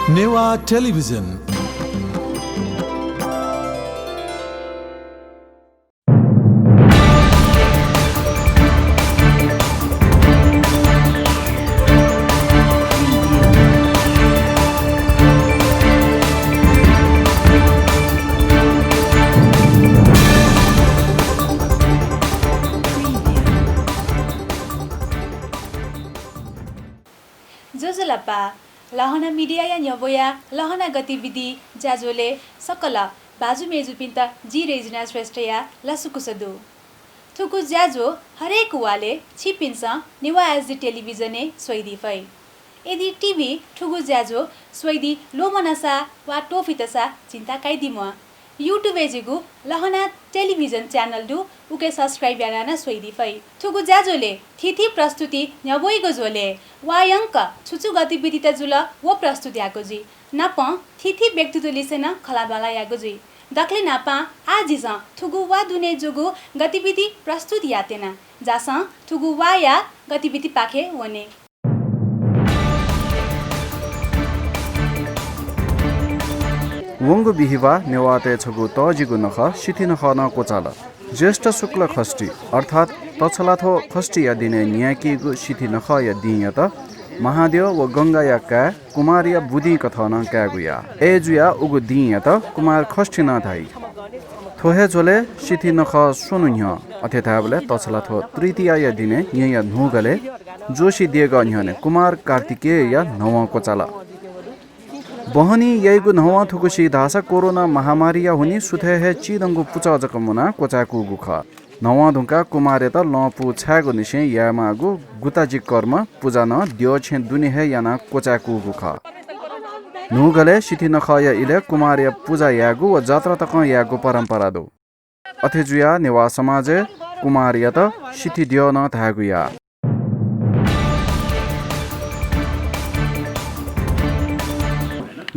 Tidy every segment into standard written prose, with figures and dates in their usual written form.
Newa television. जोजोलापा लहना media या न्यवया लहना गतिविधि जाजोले सकल बाजु मेजु पिन्ता जी रेजिना श्रेष्ठया लसुकुसदु थुकु जाजो हरेक वाले छिपिन्स निवा एसडी टेलिभिजने सोइदी फै यदि टिभी ठुगु जाजो सोइदी लोमनसा वा टोफितसा चिन्ता काइदिम यूट्यूब एजिगु लहना टेलिभिजन च्यानल दु उके सब्सक्राइब याना सोइदी फै थुगु जाजोले थिथि प्रस्तुति न्यबोइगो जोले वायंक छुचु गतिविधि त जुल वो प्रस्तुति आको जी नाप थिथि व्यक्तित्व लिसेन खलाबाला यागो जी दक्ले नापा आजिज थुगु वा दुने जुगु गतिविधि प्रस्तुति यातेना जास थुगु वा या गतिविधि पाखे वने वंगु बिहिवा नेवाते छगु तजिगु नख सिथि नख न कोचाल ज्येष्ठ शुक्ल खष्टी अर्थात तछलाथो खष्टी या दिने न्याकीगु सिथि नख या दियत महादेव व गंगा या का कुमार या बुद्धि कथन क्यागुया एजुया उगु दियत कुमार खष्टी न थाई थोहे जोले सिथि नख सुनुन्य अथेथाबले तछलाथो तृतीया या दिने या नुगले जोशी दिएगा न्यने कुमार कार्तिकेय या नव कोचाल बहनी यैगु नवा थुकुसी धासा कोरोना महामारी या हुनी सुथे हे चिदंगु पुचा जकमुना कोचाकु गुख नवा धुका कुमारे त लपु छागु निसे यामागु गुताजी कर्म पूजा न दियो छे दुनि हे याना कोचाकु गुख नुगले सिथि नख या इले कुमार पूजा यागु व जात्रा तक यागु परम्परा दो अथेजुया नेवा समाज कुमार या त सिथि दियो न थागुया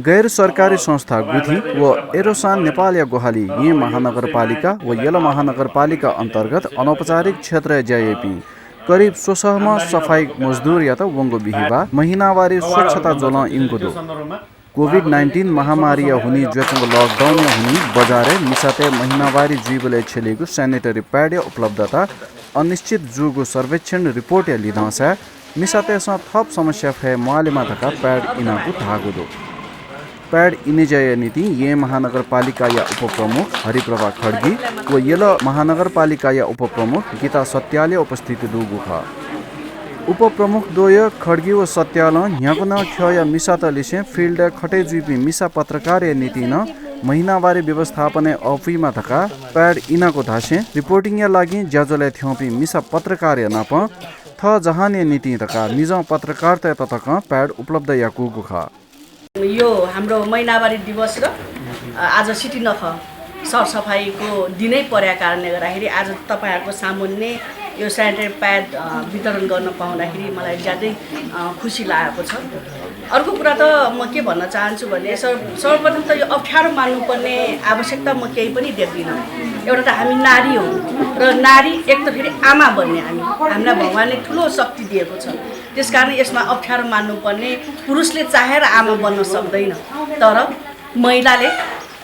गैर सरकारी संस्था गुठी व एरोसान नेपाल या गोहाली यी महानगरपालिका व यल महानगरपालिका अन्तर्गत अनौपचारिक क्षेत्र जेएपी करिब 16 सफाई मजदूर या त वंगो बिहिबा महिनावारी स्वच्छता जोल इङ्गुदो कोभिड-19 महामारी या हुनी ज्वेतंग लकडाउन या हुनी बजारे मिसाते महिनावारी जीवले छेलेगु सैनिटरी पैड या उपलब्धता अनिश्चित जुगु सर्वेक्षण रिपोर्ट या लिदासा मिसाते थप समस्या फे मालेमा थका पैड इनागु धागुदो पैड इनिजय नीति ये महानगरपालिका या उपप्रमुख हरिप्रभा खड्गी व यल महानगरपालिका या उपप्रमुख गीता सत्याले उपस्थिति दुगुख उपप्रमुख दोय खड्गी व सत्याल ह्याको न ख या मिसा त लिसे फिल्ड खटे जुपी मिसा पत्रकार या नीति न महिनावारी व्यवस्थापन अफीमा थका पैड इनाको धासे रिपोर्टिङ या लागि ज्याजोले थ्योपी मिसा पत्रकार या नाप थ जहाने नीति थका निज पत्रकारिता ततक पैड उपलब्ध या कुगुख यो हाम्रो महिनावारी दिवस र आज सिटी नख सरसफाइको दिनै पर्या कारणले गर्दाखेरि आज तपाईहरुको सामुन्ने यो स्यानिटरी प्याड वितरण गर्न पाउँदाखेरि मलाई ज्यादै खुसी लागेको छ। अर्को कुरा त म के भन्न चाहन्छु भने सर्वप्रथम त यो अप्ठ्यारो मान्नुपर्ने आवश्यकता म केही पनि देख्दिनँ। एउटा त हामी नारी हौँ र नारी एक त फेरि आमा बन्ने हामीलाई भगवानले ठुलो शक्ति दिएको छ। त्यसकारण यसमा अप्ठ्यारो मान्नुपर्ने पुरुषले चाहेर आमा बन्न सक्दैन तर महिलाले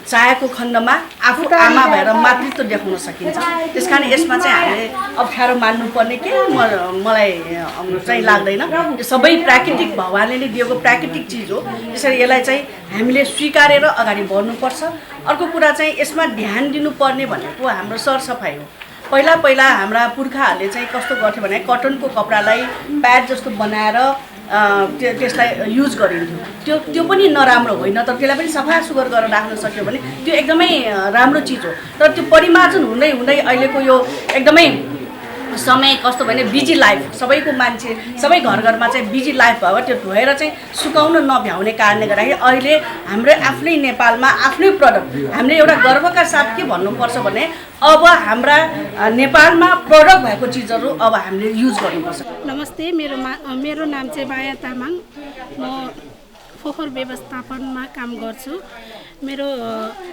चाहेको खण्डमा आफू आमा भएर मातृत्व देखाउन सकिन्छ। त्यसकारण यसमा चाहिँ हामीले अप्ठ्यारो मान्नुपर्ने के मलाई चाहिँ लाग्दैन। यो सबै प्राकृतिक भगवानले दिएको प्राकृतिक चिज हो। त्यसरी यसलाई चाहिँ हामीले स्वीकारेर अगाडि बढ्नुपर्छ। अर्को कुरा चाहिँ यसमा ध्यान दिनुपर्ने भनेको हाम्रो सरसफाइ हो। पहिला हाम्रा पुर्खाहरूले चाहिँ कस्तो गर्थ्यो भने कटनको कपडालाई प्याड जस्तो बनाएर त्यसलाई युज गरिन्थ्यो। त्यो पनि नराम्रो होइन तर त्यसलाई पनि सफा सुग्घर गरेर राख्न सक्यो भने त्यो एकदमै राम्रो चिज हो। तर त्यो परिमार्जन हुँदै अहिलेको यो एकदमै समय कस्तो भने बिजी लाइफ सबैको मान्छे सबै घरमा चाहिँ बिजी लाइफ भयो त्यो धोएर चाहिँ सुकाउन नभ्याउने कारणले गर्दाखेरि अहिले हाम्रो आफ्नै नेपालमा आफ्नै प्रडक्ट हामीले एउटा गर्वका साथ के भन्नुपर्छ भने अब हाम्रा नेपालमा प्रडक्ट भएको चिजहरू अब हामीले युज गर्नुपर्छ। नमस्ते, मेरो नाम चाहिँ माया तामाङ। म फोहोर व्यवस्थापनमा काम गर्छु।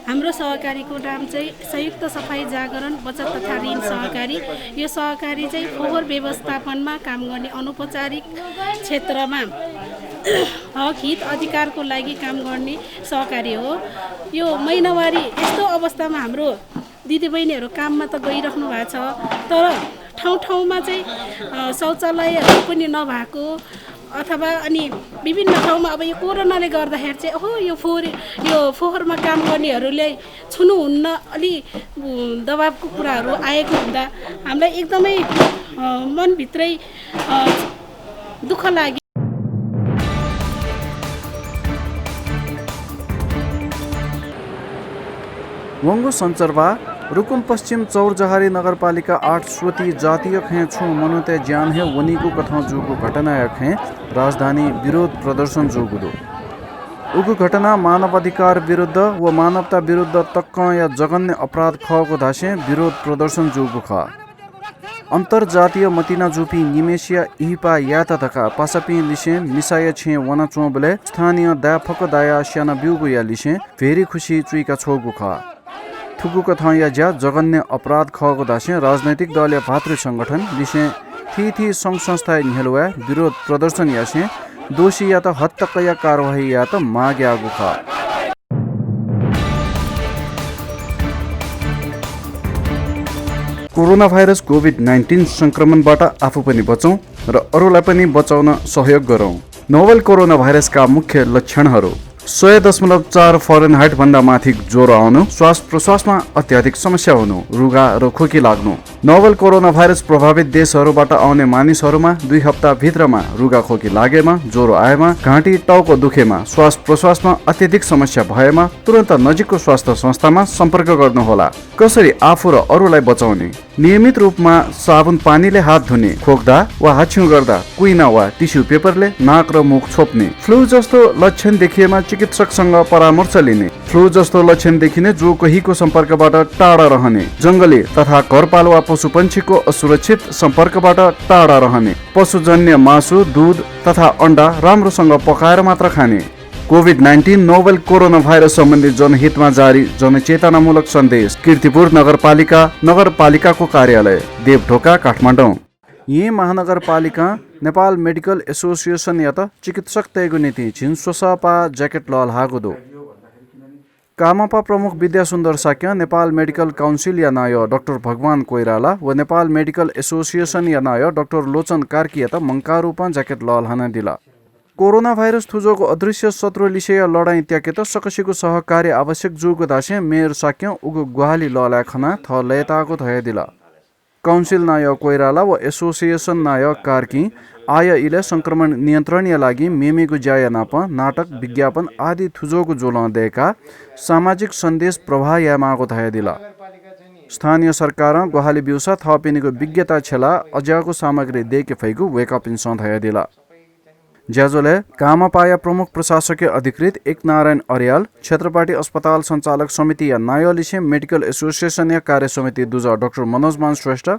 हाम्रो सहकारीको नाम चाहिँ संयुक्त सफाई जागरण बचत तथा ऋण सहकारी। यो सहकारी चाहिँ फोहोर व्यवस्थापनमा काम गर्ने अनौपचारिक क्षेत्रमा हक हित अधिकारको लागि काम गर्ने सहकारी हो। यो महिनावारी यस्तो अवस्थामा हाम्रो दिदीबहिनीहरू काममा त गइराख्नु भएको छ, तर ठाउँ ठाउँमा चाहिँ शौचालयहरू पनि नभएको अथवा अनि विभिन्न ठाउँमा अब यो कोरोनाले गर्दाखेरि चाहिँ यो फोहोरमा काम गर्नेहरूले छुनुहुन्न, अलि दबाबको कुराहरू आएको हुँदा हामीलाई एकदमै मनभित्रै दुःख लाग्यो। वंगो संचरवा रुकुम पश्चिम चौरजहारी नगरपालिका 8 स्वती जातीय खे छु मनुते ज्यान है वनीको कथा जोगो घटना खे राजधानी विरोध प्रदर्शन जोगुदो उगु घटना मानवाधिकार विरुद्ध व मानवता विरुद्ध तक्क या जघन्य अपराध खको धासे विरोध प्रदर्शन जोगु ख अन्तर्जातीय मतिना जुपी निमेसिया इहिपा याता तका पासापी लिसे मिसाया छे वना चोबले स्थानीय दाफक दाया श्याना बिउगु या लिसे भेरी खुशी चुइका छोगु ख थुकु कथा या ज्या जघन्य अपराध खको दासे राजनैतिक दल या भातृ संगठन लिसे थी संघ संस्था निहलवा विरोध प्रदर्शन यासे दोषी या त हत्तक या कारवाही या त माग आगु ख कोरोना भाइरस कोभिड-19 संक्रमणबाट आफू पनि बचौं र अरूलाई पनि बचाउन सहयोग गरौं। नोभल कोरोना भाइरसका मुख्य लक्षणहरू 100.4 फरेनहाइट भन्दा माथि ज्वरो आउनु, श्वास प्रश्वासमा अत्याधिक समस्या हुनु, रुगा र खोकी लाग्नु। नोभल कोरोना भाइरस प्रभावित देशहरूबाट आउने मानिसहरूमा 2 हप्ता भित्रमा रुगा खोकी लागेमा, ज्वरो आएमा, घाँटी टाउको दुखेमा, श्वास प्रश्वासमा अत्याधिक समस्या भएमा तुरन्त नजिकको स्वास्थ्य संस्थामा सम्पर्क गर्नुहोला। कसरी आफू र अरूलाई बचाउने? नियमित रूपमा साबुन पानीले हात धुने, खोक्दा वा हाछ्यौं गर्दा कुइना वा टिस्यु पेपरले नाक र मुख छोप्ने। फ्लू जस्तो लक्षण देखिएमा चिकित्सकसँग परामर्श लिने। फ्लू जस्तो लक्षण देखिने जो कोहीको सम्पर्कबाट टाढा रहने। जंगली तथा घरपालुवा पशुपन्छीको असुरक्षित सम्पर्कबाट टाढा रहने। पशुजन्य मासु, दूध तथा अण्डा राम्रोसँग पकाएर मात्र खाने। कोभिड-19 नोभल कोरोना भाइरस सम्बन्धी जनहितमा जारी जनचेतनामूलक सन्देश। कीर्तिपुर नगरपालिकाको कार्यालय, देवढोका, काठमाडौँ। यी महानगरपालिका नेपाल मेडिकल एसोसिएसन या त चिकित्सक तयगु नीति छिन्सोसापा ज्याकेट लल हागुदो कामपा प्रमुख विद्यासुन्दर साक्य नेपाल मेडिकल काउन्सिल या नाय डाक्टर भगवान कोइराला व नेपाल मेडिकल एसोसिएसन या नाय डाक्टर लोचन कार्की या त मंकारूपा ज्याकेट लल हाना दिला। कोरोना भाइरस थुजोको अदृश्य शत्रु लिसेय लडाई त्याकेत सकसीको सहकार्य आवश्यक जुगो दासे मेयर साक्य उगु गुहाली लला खना थ लयताको थय दिला। काउन्सिल नाय कोइराला व एसोसिएसन नाय कार्की आय इले संक्रमण नियन्त्रणय लागि मेमेगु ज्याय नाप नाटक विज्ञापन आदि थुजोगु जोलन देका सामाजिक सन्देश प्रवाह यामाको थय दिला। स्थानीय सरकार गुहाली बिउसा थपिनेको विज्ञता छेला अज्याको सामग्री देके फैगु वेकअप इन थय दिला। ज्याजोले कामपाया प्रमुख प्रशासकीय अधिकृत एक नारायण अर्याल, क्षेत्रपाटी अस्पताल सञ्चालक समिति या नायलिसे मेडिकल एसोसिएसन या कार्य समिति दुजा डाक्टर मनोज मान श्रेष्ठ,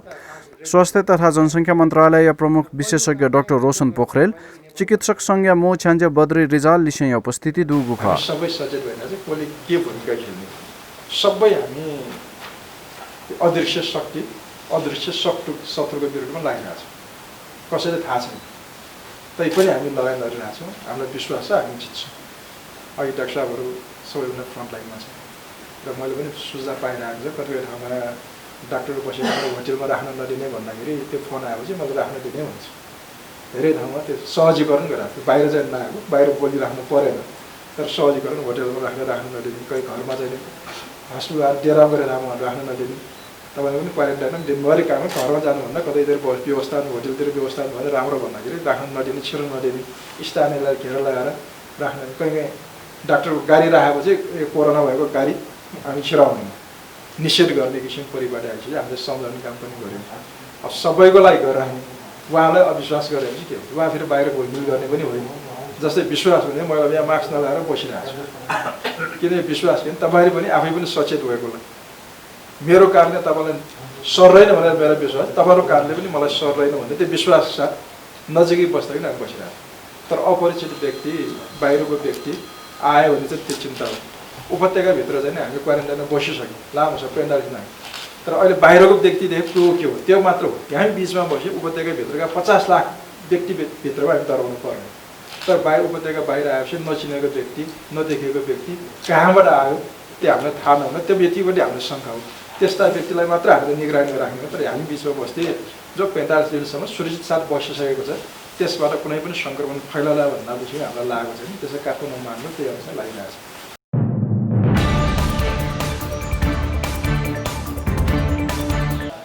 स्वास्थ्य तथा जनसङ्ख्या मन्त्रालय या प्रमुख विशेषज्ञ डाक्टर रोशन पोखरेल, चिकित्सक संघ या मो छ्यान्जे बद्री रिजाल लिसे उपस्थिति दुगुखा। सबै सचेत भएन चाहिँ कसले के भूमिका खेल्ने, सबै हामी अदृश्य शक्ति, अदृश्य शत्रुको विरुद्धमा लागिरहेको छौँ। कसैले थाहा छैन, तैपनि हामी लडाइँ लडिरहेको छौँ। हामीलाई विश्वास छ हामी जित्छौँ। अघि डाक्टर साहबहरू सबैभन्दा फ्रन्ट लाइनमा छ र मैले पनि सुझाव पाइरहेको छ। कतिपय ठाउँमा डाक्टर बसेर होटेलमा राख्न नदिने भन्दाखेरि त्यो फोन आएपछि मैले राख्न दिने भन्छु। धेरै ठाउँमा त्यो सहजीकरण गराएको, बाहिर चाहिँ नआएको, बाहिर बोलिराख्नु परेन, तर सहजीकरण होटेलमा राख्न नदिने, कहीँ घरमा चाहिँ हस्पिटल डेरा गरेर राख्न नदिने। तपाईँले पनि क्वारेन्टाइनमा दिनभरि काम घरमा जानुभन्दा कतैतिर व्यवस्था होटेलतिर व्यवस्था भनेर राम्रो भन्दाखेरि राख्न नदिने, छिर्न नदिने, स्थानीयलाई घेर लगाएर राख्न, कहीँ डाक्टरको गाडी राखेपछि कोरोना भएको गाडी हामी छिराउने निषेध गर्ने किसिम परिपाटी आएपछि हामीले सम्झाउने काम पनि गऱ्यौँ। अब सबैको लागि गरेर हामी उहाँलाई अविश्वास गऱ्यो भने चाहिँ के हो, उहाँ फेरि बाहिर घुलमिल गर्ने पनि होइन। जस्तै विश्वास हुने मैले यहाँ मास्क नलाएर बसिरहेको छु, किन विश्वास किन तपाईँहरू पनि आफै पनि सचेत भएको होला। मेरो कारणले तपाईँलाई सर्दैन भनेर मेरो विश्वास, तपाईँको कारणले पनि मलाई सर्दैन भने त्यो विश्वास साथ नजिकै बस्दाखेरि हामी बसिरहेको। तर अपरिचित व्यक्ति, बाहिरको व्यक्ति आयो भने चाहिँ त्यो चिन्ता हो। उपत्यकाभित्र चाहिँ हामी क्वारेन्टाइनमा बसिसक्यौँ, लामो छ 45 दिन। तर अहिले बाहिरको व्यक्तिदेखि त्यो के हो, त्यो मात्र हो। हामी बिचमा बस्यो, उपत्यकाभित्रका 50 लाख व्यक्तिभित्रमा हामी डराउनु पर्ने। तर बाहिर उपत्यका बाहिर आएपछि नचिनेको व्यक्ति नदेखेको व्यक्ति कहाँबाट आयो त्यो हामीलाई थाहा नहुन त्यो व्यक्ति पनि हाम्रो शङ्का हो। त्यस्ता व्यक्तिलाई मात्र हामीले निगरानीमा राख्ने। तर हामी बिचमा बस्दै जो 45 दिनसम्म सुरक्षित साथ बसिसकेको छ त्यसबाट कुनै पनि सङ्क्रमण फैलला भन्नाले चाहिँ हामीलाई लागेको छैन। त्यसै काठमाडौँमा हाम्रो त्यही अनुसार लागिरहेको छ।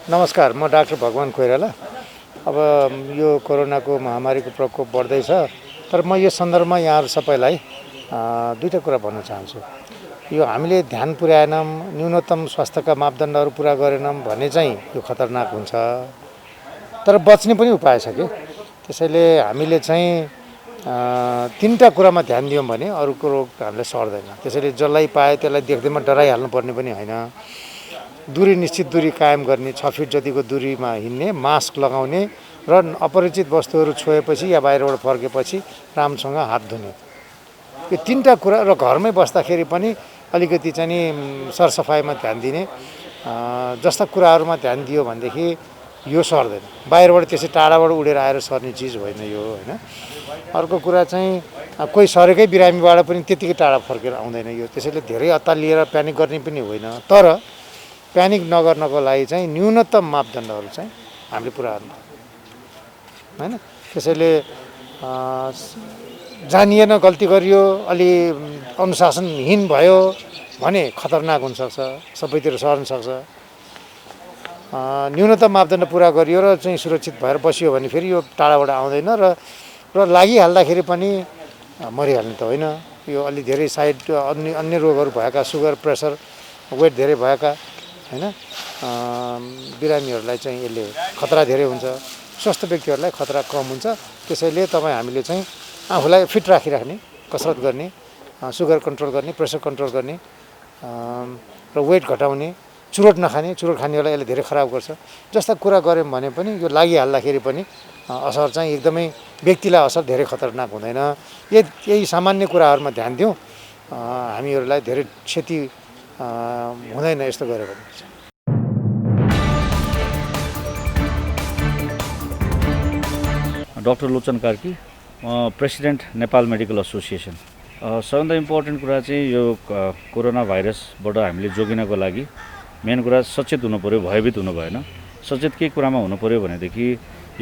नमस्कार, म डाक्टर भगवान कोइराला। अब यो कोरोनाको महामारीको प्रकोप बढ्दैछ, तर म यो सन्दर्भमा यहाँहरू सबैलाई दुईवटा कुरा भन्न चाहन्छु। यो हामीले ध्यान पुर्याएनौँ, न्यूनतम स्वास्थ्यका मापदण्डहरू पुरा गरेनौँ भने चाहिँ यो खतरनाक हुन्छ। तर बच्ने पनि उपाय छ कि, त्यसैले हामीले चाहिँ तीनटा कुरामा ध्यान दियौँ भने अरूको रोग हामीले सर्दैन। त्यसैले जसलाई पाए त्यसलाई देख्दैमा डराइहाल्नुपर्ने पनि होइन। दूरी, निश्चित दूरी कायम गर्ने, 6 फिट जतिको दूरीमा हिँड्ने, मास्क लगाउने र अपरिचित वस्तुहरू छोएपछि या बाहिरबाट फर्केपछि राम्रोसँग हात धुने, यो तीनटा कुरा। र घरमै बस्दाखेरि पनि अलिकति चाहिँ नि सरसफाइमा ध्यान दिने, जस्ता कुराहरूमा ध्यान दियो भनेदेखि यो सर्दैन। बाहिरबाट त्यसै टाढाबाट उडेर आएर सर्ने चिज होइन यो, होइन। अर्को कुरा चाहिँ कोही सरेकै बिरामीबाट पनि त्यतिकै टाढा फर्केर आउँदैन यो। त्यसैले धेरै अत्तालिएर प्यानिक गर्ने पनि होइन, तर प्यानिक नगर्नको लागि चाहिँ न्यूनतम मापदण्डहरू चाहिँ हामीले पुरा गर्नु, होइन। त्यसैले जानिएन गल्ती गरियो, अलि अनुशासनहीन भयो भने खतरनाक हुनसक्छ, सबैतिर सर्न सक्छ। न्यूनतम मापदण्ड पुरा गरियो र चाहिँ सुरक्षित भएर बसियो भने फेरि यो टाढाबाट आउँदैन र लागिहाल्दाखेरि पनि मरिहाल्ने त होइन। यो अलि धेरै साइड अन्य रोगहरू भएका, सुगर, प्रेसर, वेट धेरै भएका, होइन, बिरामीहरूलाई चाहिँ यसले खतरा धेरै हुन्छ। स्वस्थ व्यक्तिहरूलाई खतरा कम हुन्छ। त्यसैले हामीले चाहिँ आफूलाई फिट राखिराख्ने, कसरत गर्ने, सुगर कन्ट्रोल गर्ने, प्रेसर कन्ट्रोल गर्ने र वेट घटाउने, चुरोट नखाने, चुरोट खानेहरूलाई यसले धेरै खराब गर्छ। जस्ता कुरा गऱ्यौँ भने पनि यो लागिहाल्दाखेरि पनि असर चाहिँ एकदमै व्यक्तिलाई असर धेरै खतरनाक हुँदैन। यही सामान्य कुराहरूमा ध्यान दिउँ, हामीहरूलाई धेरै क्षति हुँदैन यस्तो गऱ्यो भने। Doctor Lochan Karki, president Nepal medical association. सबभन्दा इम्पोर्टेन्ट कुरा चाहिँ यो कोरोना भाइरसबाट हामीले जोगिनको लागि मेन कुरा सचेत हुनु पऱ्यो, भयभीत हुनु भएन। सचेत के कुरामा हुनु पऱ्यो भनेदेखि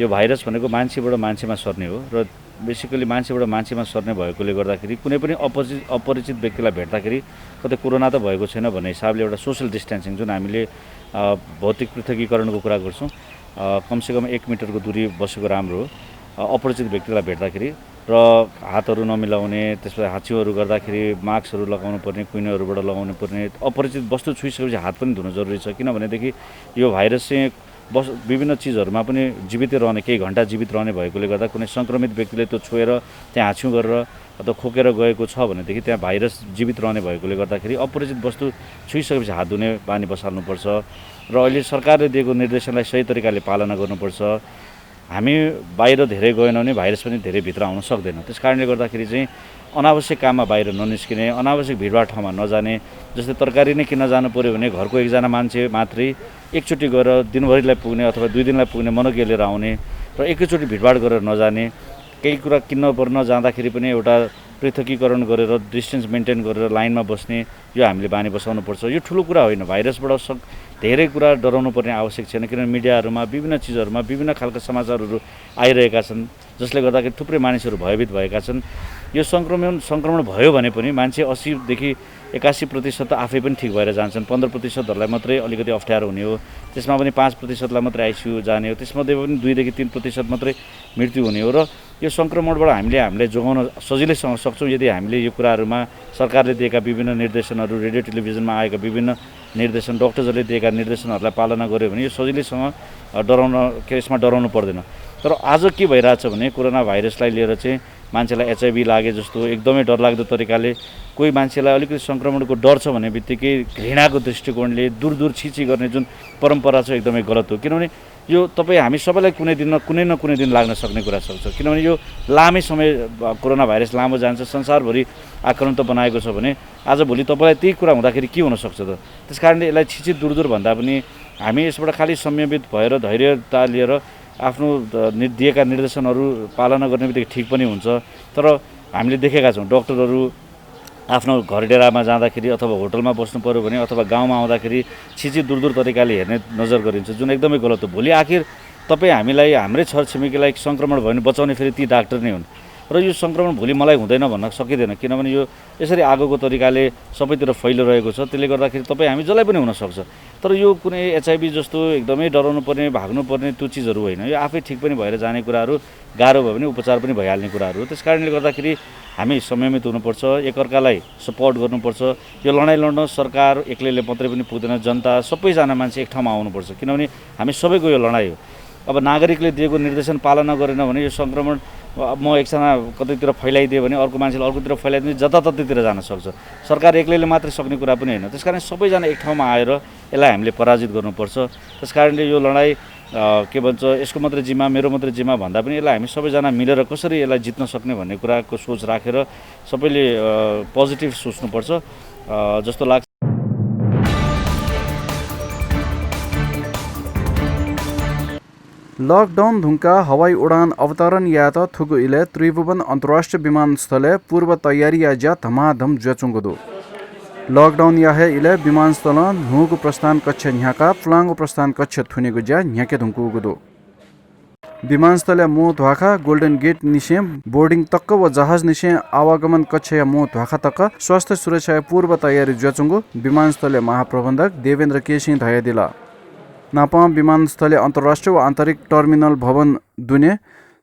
यो भाइरस भनेको मान्छेबाट मान्छेमा सर्ने हो र बेसिकली मान्छेबाट मान्छेमा सर्ने भएकोले गर्दाखेरि कुनै पनि अपरिचित व्यक्तिलाई भेट्दाखेरि कतै कोरोना त भएको छैन भन्ने हिसाबले एउटा सोसियल डिस्टेन्सिङ जुन हामीले भौतिक पृथकीकरणको कुरा गर्छौँ, कमसेकम 1 मिटरको दूरी बसेको राम्रो हो। अपरिचित व्यक्तिलाई भेट्दाखेरि र हातहरू नमिलाउने, त्यसपछि हाच्छिउहरू गर्दाखेरि मास्कहरू लगाउनु पर्ने, कुइनोहरूबाट लगाउनु पर्ने, अपरिचित वस्तु छुइसकेपछि हात पनि धुनु जरुरी छ। किनभनेदेखि यो भाइरस चाहिँ विभिन्न चिजहरूमा पनि जीवितै रहने, केही घन्टा जीवित रहने भएकोले गर्दा कुनै सङ्क्रमित व्यक्तिले त्यो छोएर त्यहाँ हाच्छिउँ गरेर अथवा खोकेर गएको छ भनेदेखि त्यहाँ भाइरस जीवित रहने भएकोले गर्दाखेरि अपरिचित वस्तु छुइसकेपछि हात धुने बानी बसाल्नुपर्छ र अहिले सरकारले दिएको निर्देशनलाई सही तरिकाले पालना गर्नुपर्छ। हामी बाहिर धेरै गएनौँ भने भाइरस पनि धेरै भित्र आउन सक्दैन। त्यस कारणले गर्दाखेरि चाहिँ अनावश्यक काममा बाहिर ननिस्किने, अनावश्यक भिडभाड ठाउँमा नजाने। जस्तै तरकारी नै किन्न जानु पऱ्यो भने घरको एकजना मान्छे मात्रै एकचोटि गएर दिनभरिलाई पुग्ने अथवा 2 दिनलाई पुग्ने मनोज्ञ लिएर आउने र एकैचोटि भिडभाड गरेर नजाने। केही कुरा किन्न पर्न जाँदाखेरि पनि एउटा पृथकीकरण गरेर डिस्टेन्स मेन्टेन गरेर लाइनमा बस्ने, यो हामीले बानी बसाउनुपर्छ। यो ठुलो कुरा होइन। भाइरसबाट धेरै कुरा डराउनु पर्ने आवश्यक छैन, किनभने मिडियाहरूमा विभिन्न चिजहरूमा विभिन्न खालका समाचारहरू आइरहेका छन् जसले गर्दाखेरि थुप्रै मानिसहरू भयभीत भएका छन्। यो सङ्क्रमण भयो भने पनि मान्छे 80 देखि 81% त आफै पनि ठिक भएर जान्छन्। 15%हरूलाई मात्रै अलिकति अप्ठ्यारो हुने हो, त्यसमा पनि 5%लाई मात्रै आइसियु जाने हो, त्यसमध्ये पनि 2 देखि 3% मात्रै मृत्यु हुने हो। र यो सङ्क्रमणबाट हामीलाई जोगाउन सजिलैसँग सक्छौँ यदि हामीले यो कुराहरूमा सरकारले दिएका विभिन्न निर्देशनहरू, रेडियो टेलिभिजनमा आएका विभिन्न निर्देशन, डक्टर्सहरूले दिएका निर्देशनहरूलाई पालना गर्यो भने यो सजिलैसँग यसमा डराउनु पर्दैन। तर आज के भइरहेछ भने कोरोना भाइरसलाई लिएर चाहिँ मान्छेलाई HIV लागे जस्तो एकदमै डरलाग्दो तरिकाले कोही मान्छेलाई अलिकति सङ्क्रमणको डर छ भने बित्तिकै घृणाको दृष्टिकोणले दूर छिची गर्ने जुन परम्परा छ एकदमै गलत हो। किनभने यो हामी सबैलाई कुनै न कुनै दिन लाग्न सक्ने कुरा सक्छ। किनभने यो लामै समय कोरोना भाइरस लामो जान्छ, संसारभरि आक्रान्त बनाएको छ भने आजभोलि तपाईँलाई त्यही कुरा हुँदाखेरि के हुनसक्छ त। त्यस कारणले यसलाई छिची दूर भन्दा पनि हामी यसबाट खालि संयमित भएर धैर्यता लिएर आफ्नो दिएका निर्देशनहरू पालना गर्ने बित्तिकै ठिक पनि हुन्छ। तर हामीले देखेका छौँ डक्टरहरू आफ्नो घर डेरामा जाँदाखेरि अथवा होटलमा बस्नु पऱ्यो भने अथवा गाउँमा आउँदाखेरि छिची दूर तरिकाले हेर्ने नजर गरिन्छ, जुन एकदमै गलत हो। भोलि आखिर तपाईँ हामीलाई हाम्रै छरछिमेकीलाई सङ्क्रमण भयो भने बचाउने फेरि ती डाक्टर नै हुन् र यो सङ्क्रमण भोलि मलाई हुँदैन भन्न सकिँदैन, किनभने यो यसरी आगोको तरिकाले सबैतिर फैलिरहेको छ। त्यसले गर्दाखेरि तपाईँ हामी जसलाई पनि हुनसक्छ। तर यो कुनै HIV जस्तो एकदमै डराउनु पर्ने भाग्नु पर्ने त्यो चिजहरू होइन। यो आफै ठिक पनि भएर जाने कुराहरू, गाह्रो भयो भने उपचार पनि भइहाल्ने कुराहरू हो। त्यस कारणले गर्दाखेरि हामी संयमित हुनुपर्छ, एकअर्कालाई सपोर्ट गर्नुपर्छ। यो लडाइँ लड्न सरकार एक्लैले मात्रै पनि पुग्दैन, जनता सबैजना मान्छे एक ठाउँमा आउनुपर्छ, किनभने हामी सबैको यो लडाइँ हो। अब नागरिकले दिएको निर्देशन पालना गरेन भने यो सङ्क्रमण म एकजना कतैतिर फैलाइदियो भने अर्को मान्छेले अर्कोतिर फैलाइदियो भने जताततैतिर जान सक्छ। सरकार एक्लैले मात्रै सक्ने कुरा पनि होइन। त्यस कारण सबैजना एक ठाउँमा आएर यसलाई हामीले पराजित गर्नुपर्छ। त्यस कारणले यो लडाइँ के भन्छ यसको मात्रै जिम्मा मेरो मात्रै जिम्मा भन्दा पनि यसलाई हामी सबैजना मिलेर कसरी यसलाई जित्न सक्ने भन्ने कुराको सोच राखेर सबैले पोजिटिभ सोच्नुपर्छ जस्तो लाग्छ। लकडाउन धुंका हवाई उड़ान अवतरण यात थुगु इले त्रिभुवन अंतर्राष्ट्रीय विमानस्थले पूर्व तैयारी या धमाधम जचुंगदो लॉकडाउन याहे इले विमानस्थल नुगु प्रस्थान कक्ष न्याका फ्लांगो प्रस्थान कक्ष थुनेगु ज्या न्याके धुंकुगदो विमानस्थल मो ध्वाखा गोल्डन गेट निशे बोर्डिंग तक्क व जहाज निशे आवागमन कक्ष या मो ध्वाखा तक्क स्वास्थ्य सुरक्षा पूर्व तैयारी जचुंगु विमानस्थल महाप्रबंधक देवेन्द्र केसी धयदिला नापा विमानस्थल अंतर्राष्ट्रीय व आंतरिक टर्मिनल भवन दुने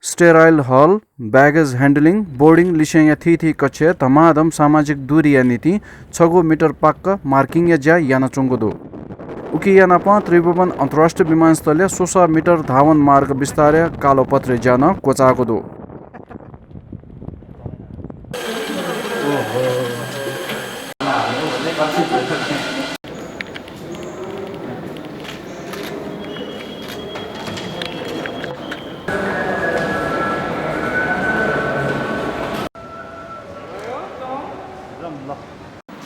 sterile hall baggage handling boarding लिशे या थी कक्ष धमाधम सामाजिक दूरी या नीति 6 मीटर पाक्क मार्किंग या ज्या याना चुंगुदो उकी यानापा त्रिभुवन अंतर्राष्ट्रीय विमानस्थल 16 मीटर धावन मार्ग विस्तार कालोपत्रे जान कोचागुदो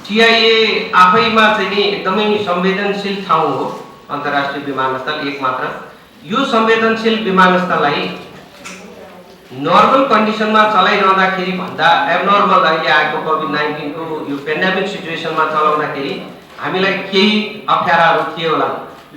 TIA आफैमा चाहिँ नि एकदमै संवेदनशील ठाउँ हो अन्तर्राष्ट्रिय विमानस्थल एक मात्र। यो संवेदनशील विमानस्थललाई नर्मल कन्डिसनमा चलाइरहँदाखेरि भन्दा एबनर्मल अहिले आएको कोभिड-19 को यो पेन्डेमिक सिचुएसनमा चलाउँदाखेरि हामीलाई केही अप्ठ्याराहरू थिए होला।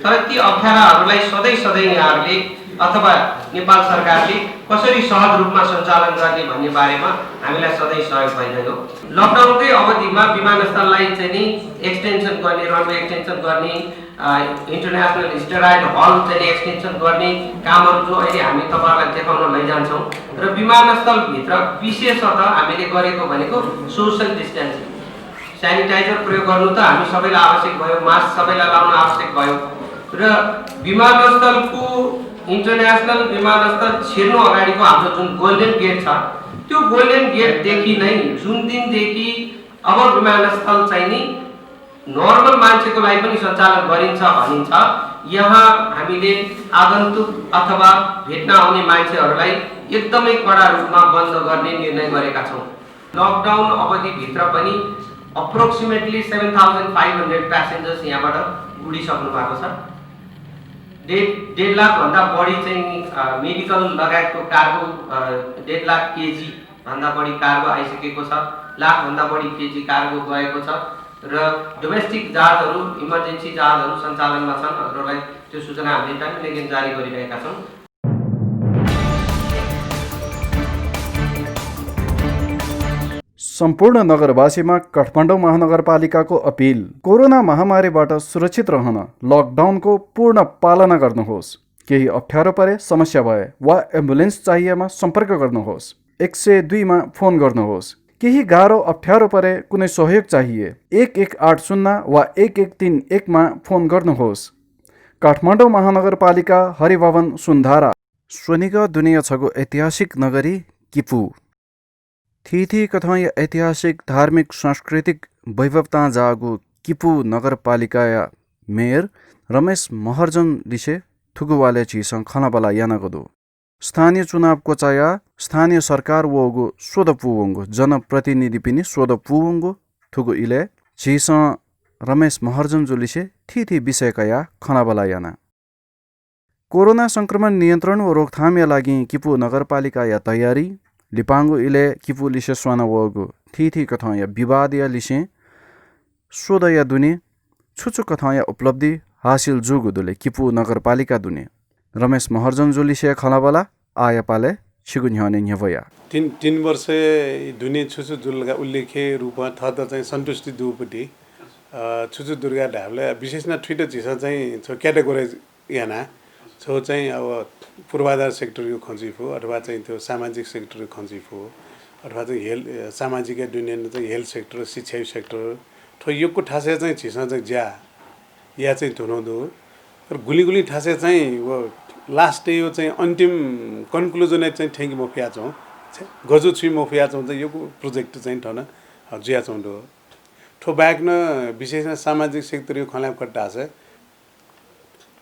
तर ती अप्ठ्याराहरूलाई सधैँ यहाँहरूले अथवा नेपाल सरकारले कसरी सहज रूपमा सञ्चालन गर्ने भन्ने बारेमा हामीलाई सधैँ सहयोग भइरहेको। लकडाउनकै अवधिमा विमानस्थललाई चाहिँ नि एक्सटेन्सन गर्ने, रनवे एक्सटेन्सन गर्ने, इन्टरनेसनल स्टेराइड हल चाहिँ एक्सटेन्सन गर्ने कामहरू जो अहिले हामी तपाईहरुलाई देखाउन लैजान्छौँ। र विमानस्थलभित्र विशेषतः हामीले गरेको भनेको सोशल डिस्टेन्सिङ, स्यानिटाइजर प्रयोग गर्नु त हामी सबैलाई आवश्यक भयो, मास्क सबैलाई लाउन आवश्यक भयो। र विमानस्थलको इन्टरनेसनल विमानस्थल छिर्नु अगाडिको हाम्रो जुन गोल्डन गेट छ त्यो गोल्डन गेटदेखि नै जुन दिनदेखि अब विमानस्थल चाहिँ नि नर्मल मान्छेको लागि पनि सञ्चालन गरिन्छ भनिन्छ, यहाँ हामीले आगन्तुक अथवा भेट्न आउने मान्छेहरूलाई एकदमै कडा रूपमा बन्द गर्ने निर्णय गरेका छौँ। लकडाउन अवधिभित्र पनि अप्रोक्सिमेटली 7,500 प्यासेन्जर्स यहाँबाट उडिसक्नु भएको छ। 1.5 लाख भन्दा बढी चाहिँ मेडिकल लगायतको कार्गो 1.5 लाख केजी भन्दा बढी कार्गो आइसकेको छ, लाख भन्दा बढी केजी कार्गो गएको छ र डोमेस्टिक जहाजहरू इमर्जेन्सी जहाजहरू सञ्चालनमा छन्। हजुरलाई त्यो सूचना हामीले टाइमली जारी गरिरहेका छौँ। सम्पूर्ण नगरवासीमा काठमाडौँ महानगरपालिकाको अपील, कोरोना महामारीबाट सुरक्षित रहन लकडाउनको पूर्ण पालना गर्नुहोस्। केही अप्ठ्यारो परे, समस्या भए वा एम्बुलेन्स चाहिएमा सम्पर्क गर्नुहोस्। 102 मा फोन गर्नुहोस्। केही गाह्रो अप्ठ्यारो परे, कुनै सहयोग चाहिए 1180 वा 1131 मा फोन गर्नुहोस्। काठमाडौँ महानगरपालिका, हरिभवन, सुन्धारा। स्वनिग दुनिया छगो ऐतिहासिक नगरी किपू थी कथा ऐतिहासिक धार्मिक सांस्कृतिक वैभवता जागु किपू नगरपालिका मेयर रमेश महर्जन लिसे थुगुवाले चीसं खनाबला यानगदो स्थानीय चुनाव कोचाया स्थानीय सरकार वोगु सोदपुवंगु जनप्रतिनिधि पिनि सोदपुवंगु थुगु इले चीसं रमेश महर्जन जुलिसे थी विषयकया खनाबला याना कोरोना संक्रमण नियन्त्रण व रोकथाम या लागि किपु नगरपालिका या तयारी लिपाङ्गु इले किपु लिसे स्वाना वगु थी कथा या विवाद या लिसे सोद या दुने छुछु कथा या उपलब्धि हासिल जुगु दुले किपु नगरपालिका दुने रमेश महर्जन जो लिसे खलाबला आया पाले छिगुन्ह्याने न्यवया 3 वर्ष दुने छुछु जुलगा उल्लेखे रूपमा थद चाहिँ सन्तुष्टि दुपटी छुछु दुर्गा ढाबले विशेष न ट्विटर चिसा चाहिँ छ क्याटेगोराइज याना छो चाहिँ अब पूर्वाधार सेक्टरको खजिफ हो अथवा चाहिँ त्यो सामाजिक सेक्टरको खजिफ हो अथवा चाहिँ हेल्थ सामाजिक दुनियाँ चाहिँ हेल्थ सेक्टर शिक्षा सेक्टर ठो योको ठासे चाहिँ छिसा चाहिँ ज्या या चाहिँ धुनौदो तर गुली ठासे चाहिँ वो लास्ट यो चाहिँ अन्तिम कन्क्लुजन चाहिँ ठेंगी मफिया छौँ गजु छु मफिया छौँ चाहिँ यो प्रोजेक्ट चाहिँ ठन जिया छौँ दो ठो बाहेक न विशेष सामाजिक सेक्टर यो खलाम कट्टा छ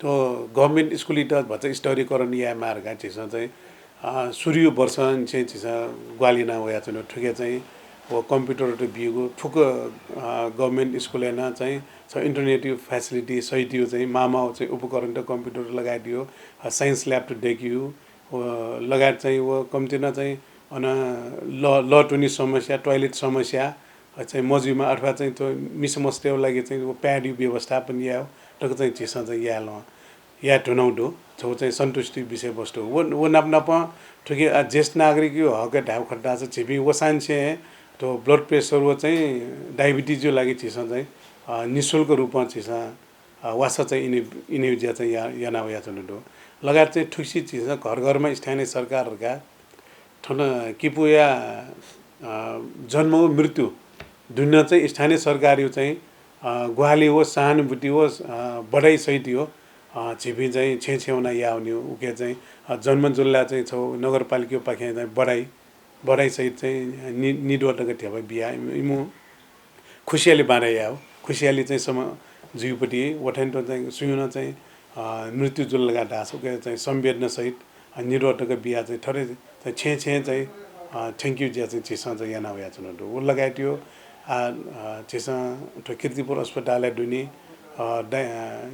तो गभर्नमेंट स्कूल भन्छ स्टोरीकरण या मार्ग चिसा चाहिँ सूर्य वर्ष चाहिँ चिसा ग्वालिना होया चाहिँ ठुके चाहिँ वो कम्प्युटर बिगो ठुक गभर्नमेंट स्कूल न चाहिँ छ इन्टरनेट फेसिलिटी सहित चाहिँ मामा चाहिँ उपकरण त कम्प्युटर लगाइदियो साइन्स ल्याब त देखियो लगायत चाहिँ वो कम्ती न चाहिँ अन ल टुनी समस्या टोयलेट समस्या चाहिँ मजुमा अथवा चाहिँ त्यो मिसमस्तेको लागि चाहिँ वो प्याडी व्यवस्थापन या टक चाहिँ चिसा चाहिँ या टुनाउडो छौ चाहिँ सन्तुष्टि विषयवस्तु वो नाप ठुके ज्येष्ठ नागरिक यो हक ढाउ खड्डा छ छिपी वो सान्छे तो ब्लड प्रेसर वो चाहिँ डायबिटिज जो लागि चिसा चाहिँ निःशुल्क रूपमा चिसा वासा चाहिँ इनिउजिया चाहिँ याना या चुनुडो लगायत चाहिँ ठुसी चिसा घर घरमा स्थानीय सरकारहरुका ठन किपुया जन्म मृत्यु दुनिया चाहिँ स्थानीय सरकारी चाहिँ गुहाली हो सहानुभूति हो बढाइ सहित हो छिपी चाहिँ छेउना या आउने उके चाहिँ जन्म जुल्ला चाहिँ छौ नगरपालिका पाखे चाहिँ बढाइ सहित चाहिँ निडवटक थियो बिहा इमु खुसियाली बाँडे हो खुसियाली चाहिँ सम जीवपट्टि वठेन्टो चाहिँ सुयुन चाहिँ मृत्यु जुल्लगा ढाँस उके चाहिँ संवेदना सहित निडवटक बिहा चाहिँ थोरै चाहिँ छे चाहिँ थ्याङ्क यू ज्या चाहिँ चिसा चाहिँ याना होया छन् उ लगाइयो चिसा कीर्तिपुर अस्पताल दुनी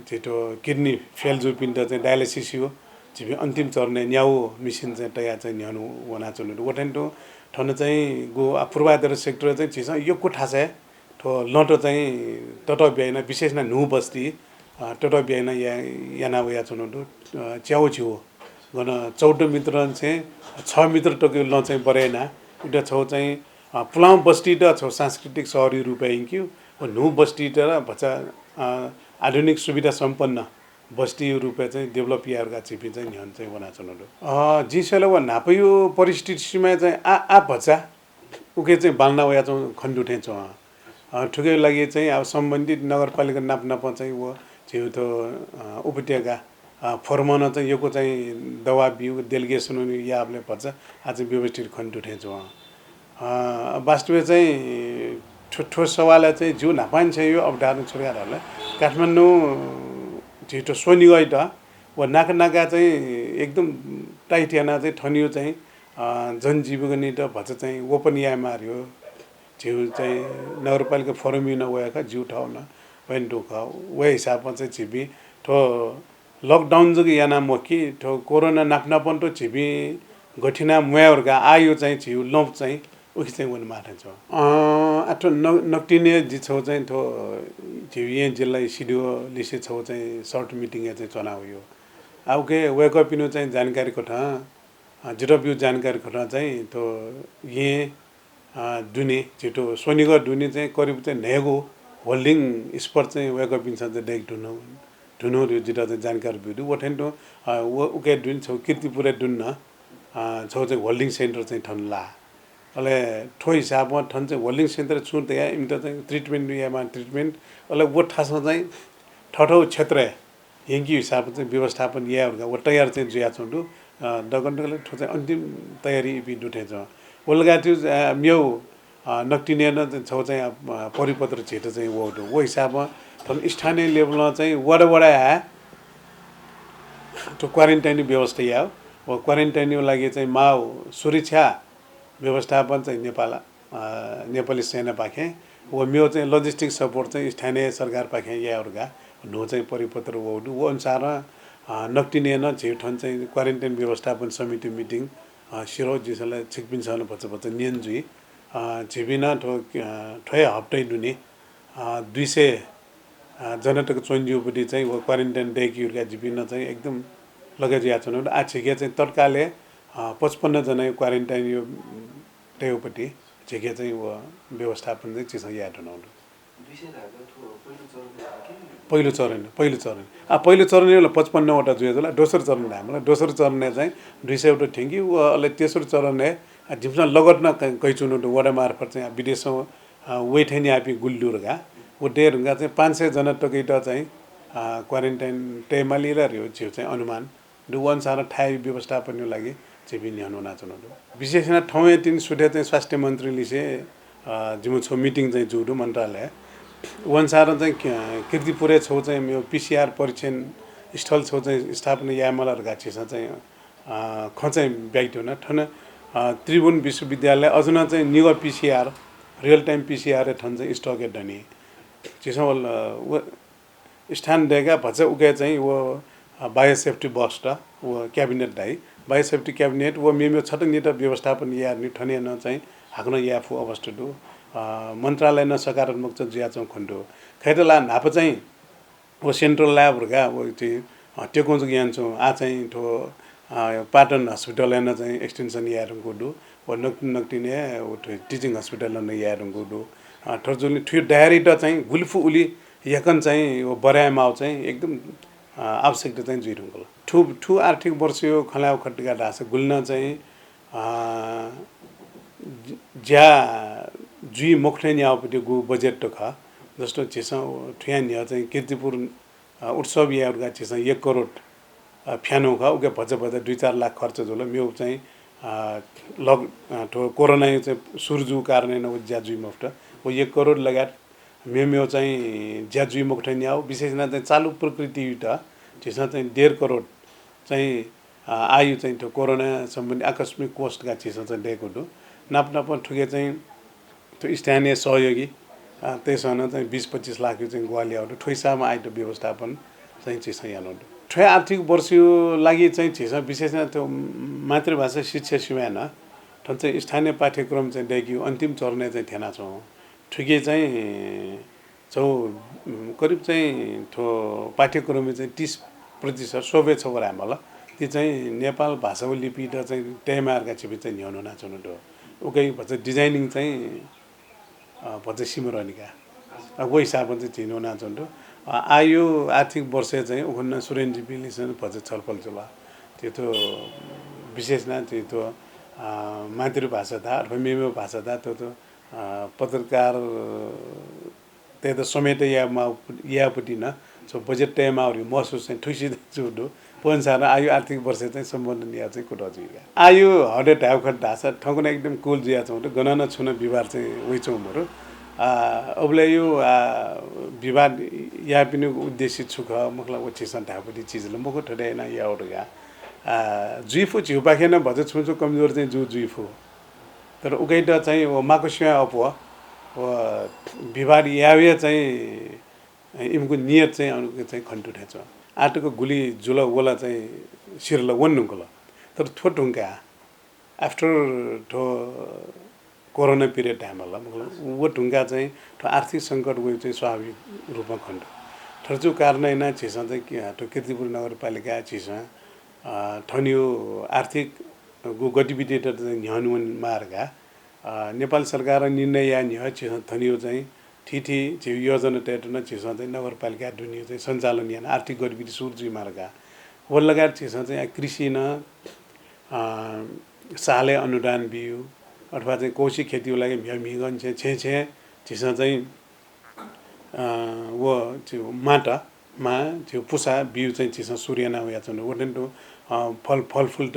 छिटो किडनी फेल जो पिण्ड चाहिँ डायलिसिस हो छिपी अन्तिम चरण न्याउ मिसिन चाहिँ तयार चाहिँ न्याउनु वना चुनु वठेन्टो ठन चाहिँ गो पूर्वाधार सेक्टर चाहिँ चिसा यो कोठा छ ठो लटो चाहिँ टट ब्याइन विशेष न नु बस्ती टट ब्याइन याना वया चुनु च्याउ छिउ गन 14 मित्र चाहिँ 6 मित्र टोक्यो ल चाहिँ बरेना उटा छौ चाहिँ पुलाम बस्ती त छौ सांस्कृतिक शहरी रूपैंक्यु नु बस्ती त भचा आधुनिक सुविधा सम्पन्न बस्ती रूपे चाहिँ डेभलप यारका छिपी चाहिँ न्यान चाहिँ वना चुनु जिसेले व नापयो परिस्थितिमा चाहिँ आ भचा उके चाहिँ बाल्ना वया चाहिँ खण्डुठे छ ठुकै लागि चाहिँ अब सम्बन्धित नगरपालिका नाप चाहिँ वो छिउ त उपत्यका फर्मन चाहिँ योको चाहिँ दवा बिउ डेलिगेसन हुने या आपले भन्छ आज व्यवस्थित खण्डुठे छ वास्तवमा चाहिँ ठोस सवाल चाहिँ जो नापाइन छ यो अवधारण छोडेरहरुलाई काठमाडौँ छिटो सोनी गइ त व नाका चाहिँ एकदम टाइटियाना चाहिँ ठनियो चाहिँ जनजीविका नि त भन्छ चाहिँ ओपन यामा हरियो जिउ चाहिँ नगरपालिका फोरम न वयाका जिउ ठाउँ न वैन दुखा वे हिसाबमा चाहिँ छिपी ठो लकडाउन जो याना मकी ठो कोरोना नाप्नापन तो छिपी गठिना मुयाहरुका आयो चाहिँ छिउ लम्प चाहिँ उखि चाहिँ वन माथे छ आठो नक्टिने जि छौ चाहिँ थो छिउ यहाँ जिल्ला सिडिओ लिसे छौ चाहिँ सर्ट मिटिङ चाहिँ चुनाव यो अब के वेकअप इनु चाहिँ जानकारी कोठा जिरोब्यू जानकारी कोठा चाहिँ तो यहाँ दुने छिटो सोनिगर दुने चाहिँ करिब चाहिँ नेगो होल्डिङ स्पट चाहिँ वेकअप इन चाहिँ डेक ढुनो जिटा चाहिँ जानकारी बिदु वठेन्टो उके दुन छौ कीर्तिपुरे दुन्न छौ चाहिँ होल्डिङ सेन्टर चाहिँ ठनला अले ठो हिसाबमा ठन चाहिँ होल्डिङ सेन्टर छु त इम त चाहिँ ट्रिटमेन्ट यामा ट्रिटमेन्ट अले वो ठासमा चाहिँ ठठौ क्षेत्र यंकी हिसाबमा चाहिँ व्यवस्थापन याहरुका वो तयार चाहिँ जुया छुंडु डगन्डले ठो चाहिँ अन्तिम तयारी बि दुठे छ ओलगा त्यो म्यौ नक्टिने न छौ चाहिँ परिपत्र छिटो चाहिँ वो हिसाबमा ठन स्थानीय लेभलमा चाहिँ वडा तो क्वारेन्टाइन व्यवस्था या वो क्वारेन्टाइनको लागि चाहिँ माओ सुरक्षा व्यवस्थापन चाहिँ नेपाली सेना पाखे वो म्यो चाहिँ लजिस्टिक सपोर्ट चाहिँ स्थानीय सरकार पाखे याहरुका नो चाहिँ परिपत्र वो अनुसार नक्टिने न झेठन चाहिँ क्वारेन्टाइन व्यवस्थापन समिति मिटिङ सिरो जिसलाई छिकपिन छन भन्छ नियन जुई झिबिना ठोय हप्तै दुने 200 जनटक चोन्जियोपट्टि चाहिँ क्वारेन्टाइन डेकीहरूका झिबिन चाहिँ एकदम लगाइदिया छन् आ छिके चाहिँ तत्कालले 55 जना क्वारेन्टाइन यो टेउपट्टि छिके चाहिँ व्यवस्थापन चाहिँ चिस याद हुनु पहिलो चरण पहिलो चरण 55 वटा जुएला दोस्रो चरण हामीलाई दोस्रो चरण चाहिँ 200 वटा ठिङ्गी अले तेस्रो चरण झिम्सा लगतमा कैचुनु वडा मार्फत चाहिँ विदेशमा वेठेनी आपी गुल्डुरगा वो डेरगा चाहिँ 500 जना टकेटा चाहिँ क्वारेन्टाइन टेमाली र यो जिउ चाहिँ अनुमान दुवनसार ठाई व्यवस्थापनको लागि चिबिनी हनु नाचनु विशेष ठाउँ तीन सुटे चाहिँ स्वास्थ्य मन्त्रीले चाहिँ जिमु छो मिटिङ चाहिँ जुडु मन्त्रालय वनसार चाहिँ कीर्तिपुरे छौ चाहिँ यो पीसीआर परीक्षण स्थल छौ चाहिँ स्थापना यामलहरुका छिस चाहिँ खचाइ ब्याइट हुन ठन त्रिभुवन विश्वविद्यालय अझन चाहिँ निगो पीसीआर रियल टाइम पीसीआर ठन चाहिँ स्टक एडनी चिसवल स्थान देगा भन्छ उके चाहिँ वो बायो सेफ्टी बस्ट वो क्याबिनेट दाइ बायो सेफ्टी क्याबिनेट वो मेमो छटनिट व्यवस्थापन या ठने न चाहिँ हाक्न याफु अवस्था दु मन्त्रालय न सकारात्मक चाहिँ ज्याचौं खण्डो खैतला नाप चाहिँ वो सेन्ट्रल ल्याबहरुका वो चाहिँ टेकोज ज्ञान छौ आ चाहिँ ठो पाटन हस्पिटल न चाहिँ एक्सटेन्सन यारङको दु वो नक्टिने वो टिचिङ हस्पिटल न यारङको दु ठर्जुले ठु डायरेक्ट चाहिँ गुल्फु उली यकन चाहिँ वो बरायमाउ चाहिँ एकदम आवश्यकता चाहिँ जुइरुङको ठु आर्थिक वर्ष यो खलाउ खट्टिका डास गुल्न चाहिँ ज्या जुई मोखलेनी आवपट्टि गु बजेट ख जस्तो छिस ठुयान चाहिँ कीर्तिपुर उत्सव याहरुका छिस 1 करोड फ्यानो ख उके भज 2-4 लाख खर्च जोल म्यो चाहिँ लग कोरोना चाहिँ सुरजु कारण न ज्या जुई मुफ्त वो 1 करोड लगायत म्यो चाहिँ ज्या जुई मोखलेनी आउ विशेष चाहिँ चालु प्रकृति त छिस चाहिँ 1.5 करोड चाहिँ आयु चाहिँ त्यो कोरोना सम्बन्धी आकस्मिक कोस्टका छिस चाहिँ दिएको दु नाप ठुके चाहिँ त्यो स्थानीय सहयोगी त्यसमा चाहिँ 20-25 लाख चाहिँ ग्वालियाहरू ठोइसामा आइटो व्यवस्थापन चाहिँ चिस यहाँ ठोय आर्थिक वर्ष लागि चाहिँ चिस विशेष त्यो मातृभाषा शिक्षा सिमाएन ठन चाहिँ स्थानीय पाठ्यक्रम चाहिँ देखियो अन्तिम चरण चाहिँ थिएन छौँ ठुके चाहिँ करिब चाहिँ ठो पाठ्यक्रम चाहिँ 30% सोभे छ हामीलाई ती चाहिँ नेपाल भाषा लिपि र चाहिँ टेमारका छिपि चाहिँ न्याउनु नाच्नु दो उकै भन्छ डिजाइनिङ चाहिँ भन्छ सिमरनिका वो हिसाबमा चाहिँ चिनो नाच्नु आयो आर्थिक वर्ष चाहिँ उखन्न सुरेन्जी पिलिसन भन्छ छलफल चला त्यो विशेष न त्यो मातृभाषा था अथवा मेमो भाषा था त्यो पत्रकार त्यही त समेत यापट्टि न सो बजेट टाइमहरू महसुस चाहिँ ठुसिँदै जुडो पन्सार आयु आर्थिक वर्ष चाहिँ सम्बन्धन या चाहिँ कुरा जुइगा आयु हडे ढाउखट ढासा ठकुन एकदम कुल जिया छौँ गणना छुन विवाद चाहिँ वइचौँ मरो अबले यो विवाद या पनि उद्देश्य छुख मखला ओछिसन ढापटी चिजले मको ठडेन या ओडगा जुइफु झिउपाखेन भज छुन्छु कमजोर चाहिँ जुइफु तर उगैटा चाहिँ माको स्या अपो विवाद यावे चाहिँ इमको नियत चाहिँ अनु चाहिँ खन्टु ठेछ आटोको गुली जुल ओला चाहिँ सिरला वन्नुकोला तर थो ढुङ्गा आफ्टर ठो कोरोना पिरियड टाइमला मतलब वो ढुङ्गा चाहिँ ठो आर्थिक सङ्कट गयो चाहिँ स्वाभाविक रूपमा खण्ड ठर्चु कारण न छिसा चाहिँ ठो कीर्तिपुर नगरपालिका छिसा ठनियो आर्थिक गतिविधि न्यानुवन मार्गा नेपाल सरकार निर्णय या न्या छिसा ठनियो चाहिँ ठिठी झिउ योजना टेटन छिसा चाहिँ नगरपालिका दुनिया चाहिँ सञ्चालन यान आर्थिक गतिविधि सुरजी मार्गा वो लगायत छिसा चाहिँ कृषि न साले अनुदान बिउ अथवा चाहिँ कोशी खेतीको लागि मिगन छे छिसा चाहिँ वो त्यो माटामा त्यो पुसा बिउ चाहिँ छिसा सूर्यना उया छन् ओटेन्टो फलफुल त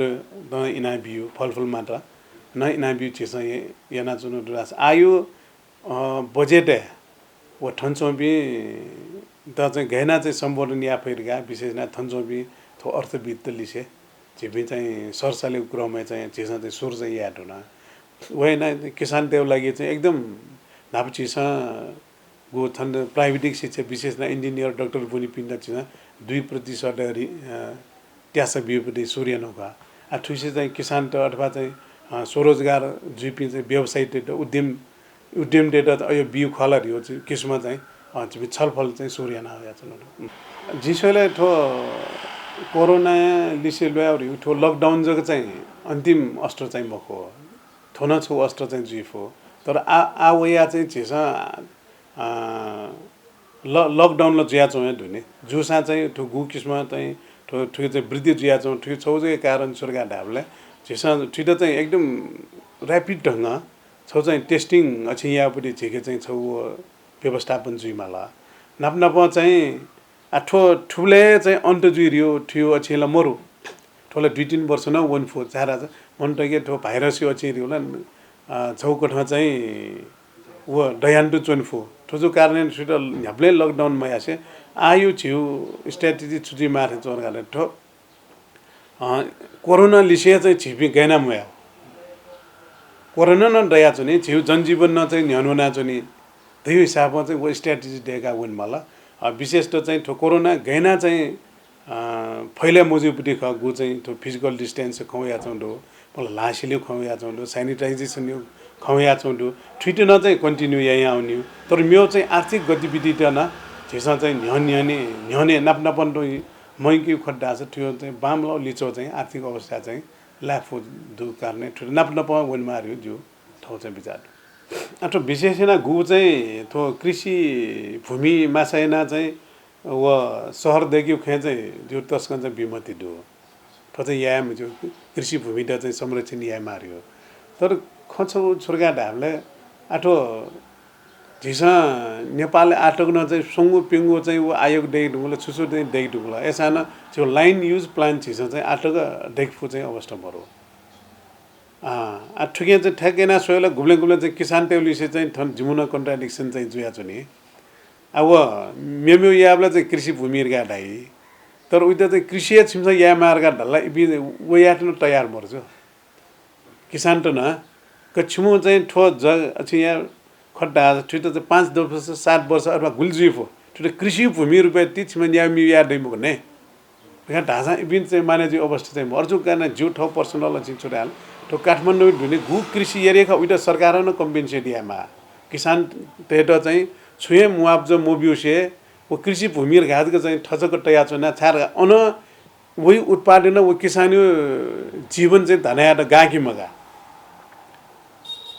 इना बिउ फलफुल माटा न इना बिउ छिसा याना चुनो दुरास आयु बजेट वो ठन्चोबी त चाहिँ गहना चाहिँ सम्बोधन या फेरिगा विशेष न ठन्चोबी थो अर्थवित्त लिसे छिपी चाहिँ सरसाले क्रममा चाहिँ छिसा चाहिँ सुर चाहिँ याद हुन वही न किसान देव लागि चाहिँ एकदम नापचिसा गो छन् प्राविधिक शिक्षा विशेष न इन्जिनियर डाक्टर पनि पिन्दा छ 2% गरी त्यासा बिउपति सूर्य नौका आ ठुसे चाहिँ किसान त अथवा चाहिँ स्वरोजगार जुपि चाहिँ व्यवसाय उद्यम डेटा यो बिउ खलर यो चाहिँ किस्म चाहिँ छलफल चाहिँ सूर्य न आया छ जिसले ठो कोरोना लिसे ल्याउ ठो लकडाउन जग चाहिँ अन्तिम अस्त्र चाहिँ मको थोना छु अस्त्र चाहिँ जिफो तर आ वया चाहिँ छिसा लकडाउन ल ज्या चाहिँ धुने जुसा चाहिँ ठो गु किस्म चाहिँ ठो चाहिँ वृद्धि ज्या चाहिँ ठो छौजे कारण सरकार ढाबले छिसा ठिट चाहिँ एकदम र्यापिड ढंग छौ चाहिँ टेस्टिङ अछि यहाँपट्टि झिके चाहिँ छौ व्यवस्थापन जुइमा ल नप चाहिँ ठो ठुले चाहिँ अन्त जुइरियो ठियो अछिला मरु ठोले 2-3 वर्ष न 1-4 चारा मन टके ठो भाइरस यो अछिरियो ल छौकठमा चाहिँ व डयान्टु चोन्फो ठोजो कारण छुट ह्याप्ले लकडाउन मा आसे आयु छिउ स्ट्र्याटेजी छुटी मारे चोर गाले ठो कोरोना लिसे चाहिँ छिपि गएना मया कोरोना न दया चुनी छिउ जनजीवन न चाहिँ न्यानो ना चुनी त्यही हिसाबमा चाहिँ वो स्ट्र्याटेजी दिएका हुन् मलाई विशेष त चाहिँ ठो कोरोना गएना चाहिँ फैले मोजुपट्टि ख गु चाहिँ ठो फिजिकल डिस्टेन्स खुवाया चौँडो मलाई लासिले खुवाया चौँडो सैनिटाइजेसन यो खुवाया चौँडो ठिट न चाहिँ कन्टिन्यू यहाँ आउने तर मेरो चाहिँ आर्थिक गतिविधि त न झेसा चाहिँ न्याने नाप्नापन मैकी खड्डा छ त्यो चाहिँ बामलो लिचो चाहिँ आर्थिक अवस्था चाहिँ लाफो दु कार्ने ठुलो नाप्नाप वन मार्यो जो ठाउँ चाहिँ विचार अथवा विशेषण गु चाहिँ थो कृषि भूमि मासाइना चाहिँ व सहरदेखि खे चाहिँ जो तस्कन चाहिँ विमति दु थो चाहिँ याम जो कृषि भूमि त चाहिँ संरक्षण या मार्यो तर खछौ छोर्गा ढाबले आठो झिसा नेपाल आटक्न चाहिँ सुङ्गु पिङ्गु चाहिँ ऊ आयोग डेकडुला छुसु चाहिँ डेकडुला एसान त्यो लाइन युज प्लान झिसा चाहिँ आटक डेकफु चाहिँ अवस्था मरो ठुके चाहिँ ठ्याकेना सोयला घुम्ले चाहिँ किसान टेउलिसे चाहिँ थन जिमुना कन्ट्राडिक्सन चाहिँ जुया छु नि अब मेम्यो याबला चाहिँ कृषि भूमिका ढाइ तर उता चाहिँ कृषि छिम्सा या मार्गा ढल्ला व याट्न तयार मर्छ किसान त न कछिमो चाहिँ ठो जग अछि यहाँ खड्डा ठुट चाहिँ 5 वर्ष 7 वर्ष अथवा गुल्जिफो ठुट कृषि भूमि रुपैयाँ 30 या मि या दैमु भन्ने यहाँ ढासा इबिन चाहिँ मानेजी अवस्था चाहिँ अर्जु गर्न जिउ ठाउँ पर्सनल चाहिँ छोडाल तो काठमाडौँ भने गु कृषि एरिया उता सरकार न कम्पेन्सेट यामा किसान तेटा चाहिँ छुए मुआवजा मोबिउसे वो कृषि भूमि घातको चाहिँ ठचक टया चुना छार अन वही उत्पादन वो किसान जीवन चाहिँ धनाया गाकी मगा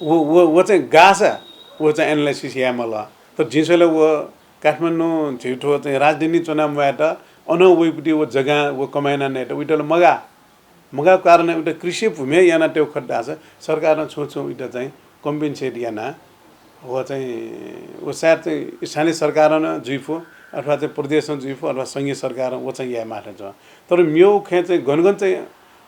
वो चाहिँ गाछ वो चाहिँ एनालाइसिस यामला तर जिसले वो काठमाडौँ छिटो चाहिँ राजधानी चुनाव भएर अन वहीपट्टि वो जग्गा वो कमाइना नेट उइटले मगा कारण एउटा कृषि भूमि याना त्यो खड्डा छ सरकारले छोछो उइटा चाहिँ कम्पेन्सेट याना वो चाहिँ वो सायद चाहिँ स्थानीय सरकार न जुइफो अथवा चाहिँ प्रदेश जुइफो अथवा संघीय सरकार वो चाहिँ या माटे छ तर म्यो खे चाहिँ गनगन चाहिँ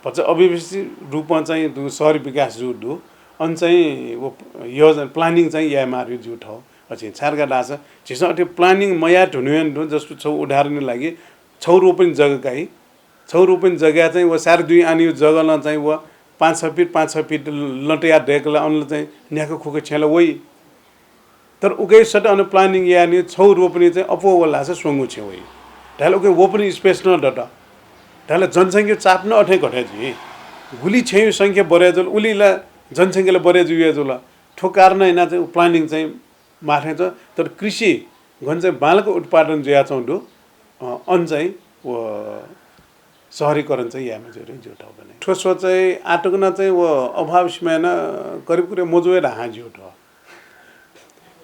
भन्छ अव्यवस्थित रूपमा चाहिँ शहरी विकास जुडु अन चाहिँ वो योजना प्लानिङ चाहिँ या मार्यो जु ठाउँ अछि छारगा डाछ छिसो त्यो प्लानिङ मया ढुनुन जस्तो छौ उदाहरण लागि छौ रोपन जग्गाकै छौ रोपन जग्गा चाहिँ वो 2.5 आनी जग्गामा चाहिँ वो 5-6 फिट लटया ढेकला अन चाहिँ न्याको खुको छेला वही तर उकै सट अन प्लानिङ यानी छौ रोपनी चाहिँ अपो वला छ सोंगु छ वही ढाल उकै ओपन स्पेस न डट ढाल जनसंख्या चाप्न अठै घटे जी गुली छै संख्या बढे जल उलीला जनसंख्याले बढे जुए जल ठो कारण हैन चाहिँ प्लानिङ चाहिँ माथे छ तर कृषि गन चाहिँ बालको उत्पादन ज्या चौडो अन चाहिँ वो शहरीकरण चाहिँ यामा जोरे जोटा बने ठोसो चाहिँ आटकना चाहिँ वो अभाव समय न करिब करिब मजुए ढा जोटा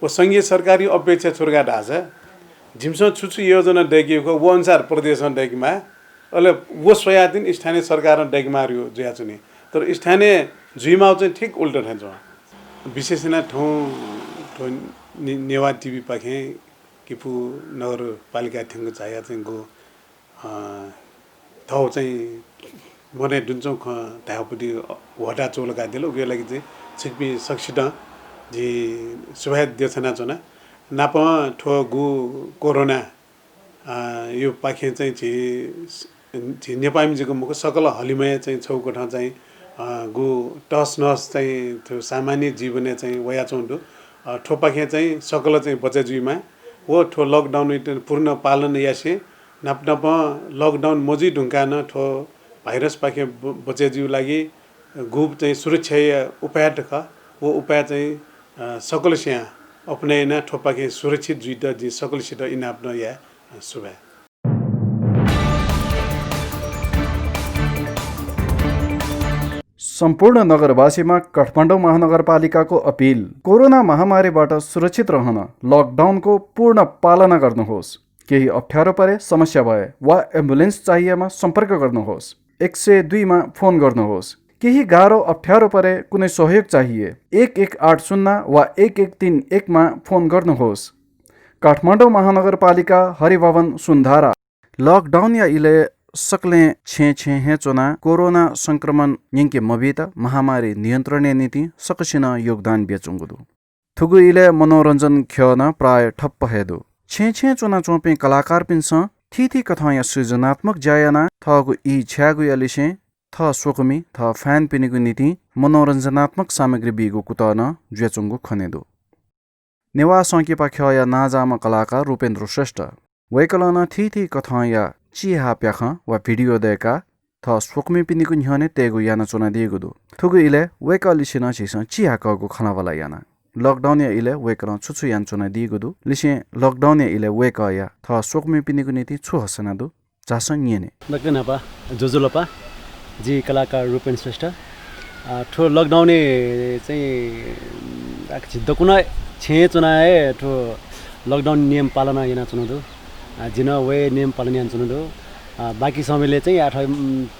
वो संघीय सरकारी अपेक्षा छोरगा ढाछ जिमसो छुछु योजना डेकिएको वो अनुसार प्रदेशमा डेकमा अले वो सोयादिन स्थानीय सरकार डेकमा रियो ज्या चुनी तर स्थानीय जुइमाउ चाहिँ ठीक उल्टो छ विशेष न ठौ नेवा टिभी पाखे किपु नगरपालिका थिंगो चाया चाहिँ गो थौ चाहिँ मने दुन्छौ ख तापटी वटा चोलका दिलो उयो लागि चाहिँ छिपी सक्सित जी सुभाय देछना चना नाप ठो गु कोरोना यो पाखे चाहिँ छि नेपालीजीको मुख सकल हलिमय चाहिँ छौकोठा चाहिँ गु टस नस चाहिँ त्यो सामान्य जीवने चाहिँ वया चौँडो ठोपाखे चाहिँ सकल चाहिँ बच्चाजुईमा वो ठो लॉकडाउन इतने पूर्ण पालन यासे नप लॉकडाउन मजी ढुंका न ठो भाइरस पाखे बचे जीव लागि गुप चाहिँ सुरक्षा उपाय टका वो उपाय चाहिँ सकल से अपने न ठो पाखे सुरक्षित जुइदा जी सकल से इन आफ्नो या सुबह सम्पूर्ण नगरवासीमा काठमाडौँ महानगरपालिकाको अपिल कोरोना महामारीबाट सुरक्षित रहन लकडाउनको पूर्ण पालना गर्नुहोस्। केही अप्ठ्यारो परे समस्या भए वा एम्बुलेन्स चाहिएमा सम्पर्क गर्नुहोस्। 102 मा फोन गर्नुहोस्। केही गाह्रो अप्ठ्यारो परे कुनै सहयोग चाहिए 1180 वा 1131 मा फोन गर्नुहोस्। काठमाडौँ महानगरपालिका हरिभवन सुन्धारा लकडाउन या इले सकले छे हे चोना कोरोना संक्रमण यंके मबीत महामारी नियन्त्रण नीति सकसिन योगदान बेचुंगुदु थुगु इले मनोरञ्जन ख्यन प्राय ठप्प हेदु छे चोना चोपे कलाकार पिन्स थी कथा या सृजनात्मक जायना थगु ई छ्यागु यलिसे थ सोकमी थ फ्यान पिनिगु नीति मनोरञ्जनात्मक सामग्री बिगु कुतन ज्वेचुंगु खनेदु नेवा संकेपा ख्य नाजामा कलाकार रूपेन्द्र श्रेष्ठ वैकलन थी कथा या चिहा प्याख वा भिडियो देका थ सोकमी पिनिगु न्ह्यने तेगु याना चोना दिगु दु थुगु इले वेक लिसिन छिस चिहा कगु खनावाला याना लकडाउन या इले वेकन छुछु यान चोना दिगु दु लिसे लकडाउन या इले वेक या थ सोकमी पिनिगु नीति छु हसना दु जास नियने नकनपा जोजोलपा जी कलाकार रूपेन्द्र श्रेष्ठ ठो लकडाउन चाहिँ दकुना छे चुनाए ठो लकडाउन नियम पालना याना चुना दु जिन वे नियम पालन यान चुना दु बाकी समयले चाहिँ आठ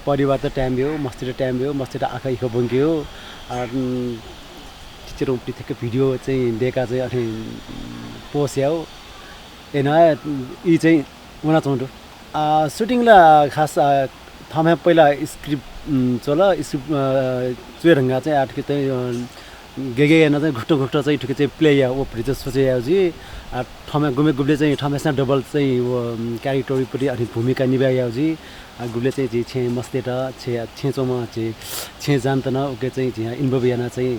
परिवार त टाइम भयो मस्ती र टाइम भयो मस्ती र आँखा इखो बङ्कियो टिचर उप्लिथेको भिडियो चाहिँ देखा चाहिँ अनि पोस्याउ एन यी चाहिँ उना चुना सुटिङला खास थमा पहिला स्क्रिप्ट चल स्क्रिप्ट चुरंगा चाहिँ आठ के गेगे न चाहिँ घुट्टो चाहिँ ठिकै चाहिँ प्ले या ओ फ्रिज सोचे याउजी ठमे गुबले चाहिँ ठमेसना डबल चाहिँ वो क्यारेक्टरपट्टि अनि भूमिका निभायाउजी गुबले चाहिँ जे छे मस्तेटा छे चोमा छे जानतन ओके चाहिँ जे इन्भल्भ याना चाहिँ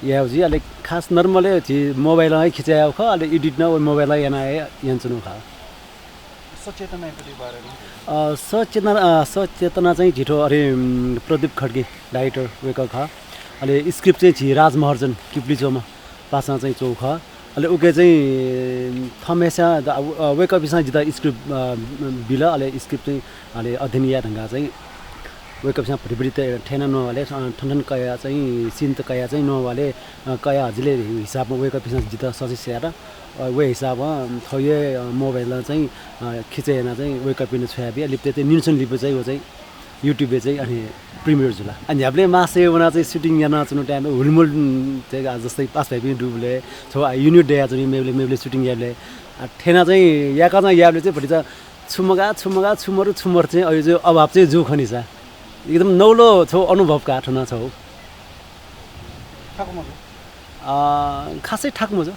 याउजी अलिक खास नर्मलै जे मोबाइलमै खिचायो ख अलि एडिट न मोबाइल याना यान्चुनु खा सचेतना चाहिँ छिटो अरे प्रदीप खड्गे डाइरेक्टर वेक ख अहिले स्क्रिप्ट चाहिँ छि राजमहर्जन किप्लिचोमा पासमा चाहिँ चौख अहिले उके चाहिँ थमेसा वेक अफिसमा जिता स्क्रिप्ट बिल अहिले स्क्रिप्ट चाहिँ अहिले अध्ययन या ढङ्गा चाहिँ वेक अफिसमा फरिफरि ठेना नभले ठन्ठन कया चाहिँ सिन त कया चाहिँ नभले कया हजुरले हिसाबमा वेक अफिसमा जिता सजेस्ट वे हिसाबमा थये मोबाइलमा चाहिँ खिचेन चाहिँ वेक अफिसमा छ्याबी अलि त्यति न्युसन लिपो चाहिँ वो चाहिँ युट्युब चाहिँ अनि प्रिमियर जुला अनि हामीले मासे बना चाहिँ सुटिङ गर्न चुनु टाइम हुलमुल चाहिँ जस्तै पास भए पनि डुबले छो युनिट डे चाहिँ मेबले सुटिङ याबले ठेना चाहिँ याका चाहिँ याबले चाहिँ भरि चाहिँ छुमर चाहिँ अहिले चाहिँ अभाव चाहिँ जो खनि छ एकदम नौलो छौ अनुभवका ठुना छौ खासै ठाकमो छ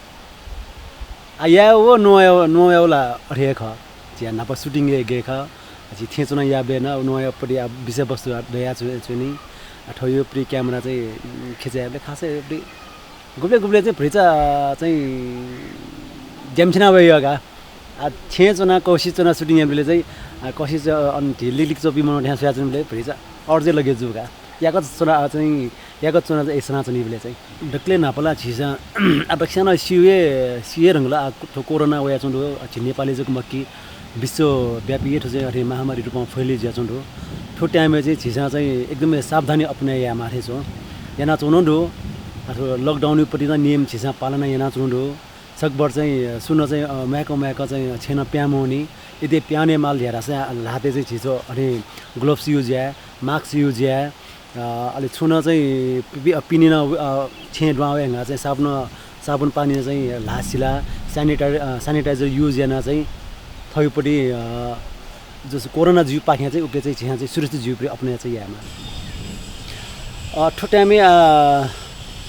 या वो नोयाउला रेख ज्या नापा सुटिङ गेख जी थेचुना याबले न नयाँपट्टि विषयवस्तु दया छु नि ठयो प्रि क्यामेरा चाहिँ खिचाएले खासै गुब्ले चाहिँ फ्रिचा चाहिँ ज्यामछिना भइगा छेचुना कौशिचुना सुटिङ याबले चाहिँ कौशिच अनि लिलिक चोपी मनाउ ढ्यास याचुनले फ्रिचा अर्जे लगे जुगा याको चुना चाहिँ याको चुना चाहिँ यसना चुनिबले चाहिँ डक्ले नापला छिसा अपेक्षाना सिए रंगला कोरोना वया चुन्दो छि नेपाली जुक मक्की विश्वव्यापी चाहिँ अरे महामारी रूपमा फैलिजिया चुन्दो ठो टाइममा चाहिँ छिसा चाहिँ एकदमै सावधानी अपनाया माथे छौ याना चुनोडो अथवा लकडाउनपट्टि त नियम छिसा पालना याना चुनोडो सकबर चाहिँ सुन चाहिँ म्याको चाहिँ छेन प्यामो नि यदि प्याने माल हेरा चाहिँ लाते चाहिँ छिसो अनि ग्लोभ्स युज या मास्क युज या अलि छुन चाहिँ पिनिन छे ड्वावेंगा चाहिँ साबुन पानी चाहिँ लासिला सैनिटाइजर युज याना चाहिँ थयोपट्टि जस्तो कोरोना जीव पाख्या चाहिँ उके चाहिँ छ्या चाहिँ सुरक्षित जीव पनि अपनाया चाहिँ यामा ठोट्यामे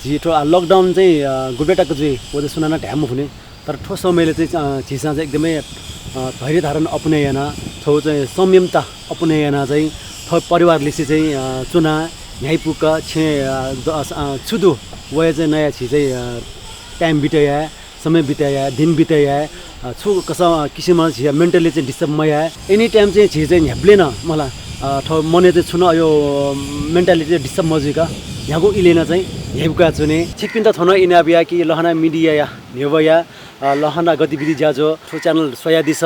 जिठो लकडाउन चाहिँ गुबेटाको चाहिँ ओदे सुनाना ढ्याम हुने तर ठोस समयले चाहिँ छिसा चाहिँ एकदमै धैर्य धारण अपनाएन थो चाहिँ संयमता अपनाएन चाहिँ थो परिवारले चाहिँ चुना न्यायपुक छे छुदु वय चाहिँ नयाँ छि चाहिँ टाइम बिताया समय बिताया दिन बिताया छु कसा किसिममा मेन्टली चाहिँ डिस्टर्ब मया एनी टाइम चाहिँ छिज चाहिँ हेब्लेन मलाई मने चाहिँ छुन यो मेन्टालिटी डिस्टर्ब मजुका यहाँको इलेन चाहिँ हेबका छुने छिकपिन त थन इनाबिया कि लहना मिडिया या नेवया लहना गतिविधि जाजो ठो च्यानल सोया दिस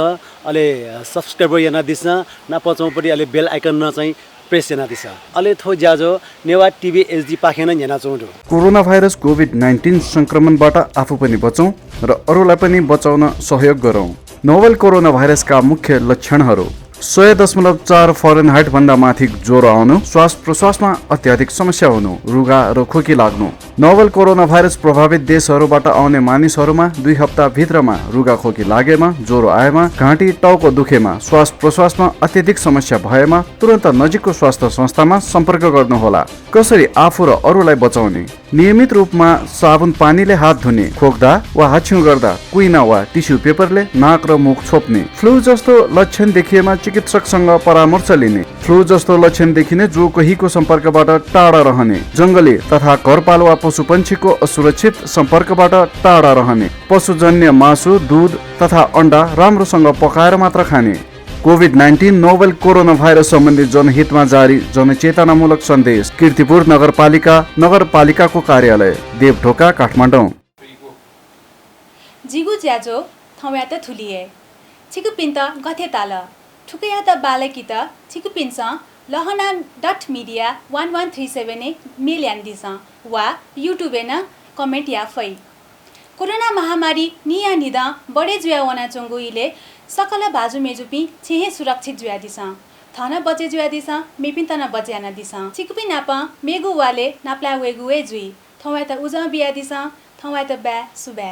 अले सब्सक्राइबर याना दिस ना पचौपट्टि अले बेल आइकन न चाहिँ प्रेस याना दिस अले थो जाजो नेवा टिभी एचडी पाखेन याना चौडो कोरोना भाइरस कोभिड-19 संक्रमणबाट आफू पनि बचौं र अरूलाई पनि बचाउन सहयोग गरौं। नोभल कोरोना भाइरसका मुख्य लक्षणहरू 100.4 फरेनहाइट भन्दा माथि ज्वरो आउनु, श्वास प्रश्वासमा अत्याधिक समस्या हुनु, रुगा र खोकी लाग्नु। नोभल कोरोना भाइरस प्रभावित देशहरूबाट आउने मानिसहरूमा 2 हप्ता भित्रमा रुगा खोकी लागेमा, ज्वरो आएमा, घाँटी टाउको दुखेमा, श्वास प्रश्वासमा अत्याधिक समस्या भएमा तुरन्त नजिकको स्वास्थ्य संस्थामा सम्पर्क गर्नुहोला। कसरी आफू र अरूलाई बचाउने? नियमित रूपमा साबुन पानीले हात धुने, खोक्दा वा हाछ्यौं गर्दा कुइना वा टिस्यु पेपरले नाक र मुख छोप्ने। फ्लू जस्तो लक्षण देखिएमा चिकित्सकसँग परामर्श लिने। फ्लू जस्तो लक्षण देखिने जो कोहीको सम्पर्कबाट टाढा रहने। जङ्गली तथा घरपालुवा पशुपन्छीको असुरक्षित सम्पर्कबाट टाढा रहने। पशुजन्य मासु, दूध तथा अण्डा राम्रोसँग पकाएर मात्र खाने। कोभिड-19 नोभल कोरोना भाइरस सम्बन्धी जनहितमा जारी जनचेतनामूलक सन्देश। कीर्तिपुर नगरपालिकाको कार्यालय, देवढोका, काठमाडौँ। जिगु ज्याजो थौया त थुलिए छिकुपिन त गथे ताल ठुकया त बालकी त छिकुपिनस lahana.media 1137 मेल्यान दिस वा युट्युबे न कमेन्ट या फै कोरोना महामारी निया निदा बडे जुया वना चंगुइले सकल बाजु मेजुपी छेहे सुरक्षित जुया दिस थाना बजे जुया दिस मेपिन तना बज्याना दिस छिकुपिन नाप मेगु वाले नाप्ला वेगुए जुई थौया त उजा बिया दिस थौया त बा सुबा।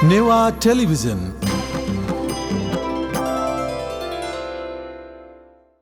नेवा टेलिभिजन